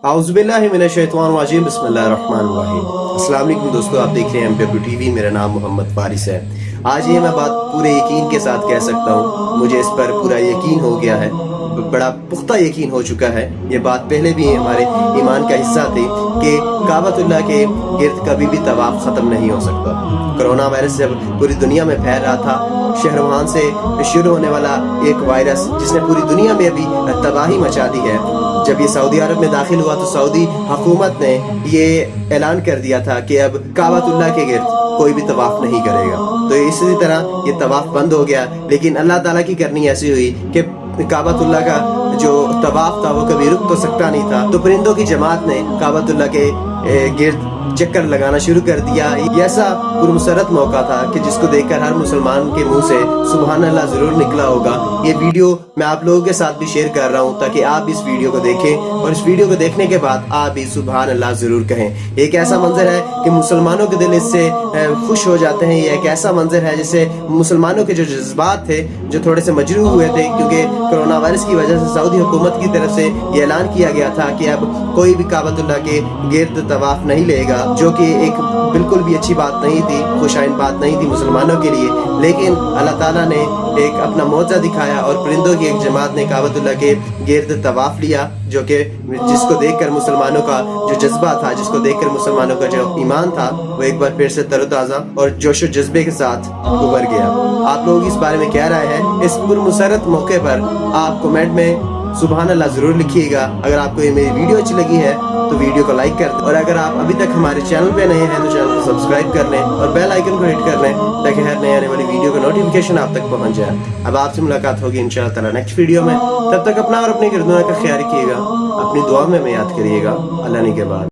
औज़ुबिल्लाहिमिनश्शैतानिर्रजीम बिस्मिल्लाहिर्रहमानिर्रहीम। अस्सलाम वालेकुम दोस्तों, आप देख रहे हैं MW TV। मेरा नाम मोहम्मद फारिस है। आज ये मैं बात पूरे यकीन के साथ कह सकता हूँ, मुझे इस पर पूरा यकीन हो गया है, बड़ा पुख्ता यकीन हो चुका है। ये बात पहले भी हमारे ईमान का हिस्सा थी कि काबतुल्लाह के गिर्द कभी भी तवाफ ख़त्म नहीं हो सकता। कोरोना वायरस जब पूरी दुनिया में फैल रहा था, शहर वुहान से शुरू होने वाला एक वायरस जिसने पूरी दुनिया में अभी तबाही मचा दी है, जब ये सऊदी अरब में दाखिल हुआ तो सऊदी हुकूमत ने ये ऐलान कर दिया था कि अब काबतुल्लाह के गिर्द कोई भी तवाफ नहीं करेगा। तो इसी तरह ये तवाफ बंद हो गया, लेकिन अल्लाह ताला की करनी ऐसी हुई कि काबतुल्लाह का जो तवाफ था वो कभी रुक तो सकता नहीं था। तो परिंदों की जमात ने काबतुल्लाह के गिर्द चक्कर लगाना शुरू कर दिया। ये ऐसा पुरमसरत मौका था कि जिसको देखकर हर मुसलमान के मुंह से सुभान अल्लाह जरूर निकला होगा। ये वीडियो मैं आप लोगों के साथ भी शेयर कर रहा हूँ ताकि आप इस वीडियो को देखें और इस वीडियो को देखने के बाद आप भी सुभान अल्लाह जरूर कहें। एक ऐसा मंजर है कि मुसलमानों के दिल इससे खुश हो जाते हैं। ये एक ऐसा मंजर है जिससे मुसलमानों के जो जज्बात थे जो थोड़े से मजरूह हुए थे, क्योंकि कोरोना वायरस की वजह से सऊदी हुकूमत की तरफ से ये ऐलान किया गया था कि अब कोई भी काबतुल्लाह के गिर्द तवाफ नहीं लेगा, जो कि एक बिल्कुल भी अच्छी बात नहीं थी, खुशाइन बात नहीं थी मुसलमानों के लिए। लेकिन अल्लाह ताला ने एक अपना मौजा दिखाया और परिंदों की एक जमात ने काबतुल्लाह के गिर्द तवाफ लिया, जो कि जिसको देखकर मुसलमानों का जो जज्बा था, जिसको देखकर मुसलमानों का जो ईमान था, वो एक बार फिर से तरोताज़ा और जोशो जज्बे के साथ उभर गया। आप लोग इस बारे में क्या राय है? इस पुरमसरत मौके पर आप कमेंट में सुभान अल्लाह ज़रूर लिखिएगा। अगर आपको ये मेरी वीडियो अच्छी लगी है तो वीडियो को लाइक कर दें, और अगर आप अभी तक हमारे चैनल पे नए हैं तो चैनल को सब्सक्राइब कर लें और बेल आइकन को हिट कर लें ताकि हर नए आने वाली वीडियो का नोटिफिकेशन आप तक पहुंच जाए। अब आपसे मुलाकात होगी इंशाअल्लाह ताला नेक्स्ट वीडियो में। तब तक अपना और अपने गिरदों का ख्याल रखिएगा, अपनी दुआ में याद करिएगा। अल्लाह ने के बाद।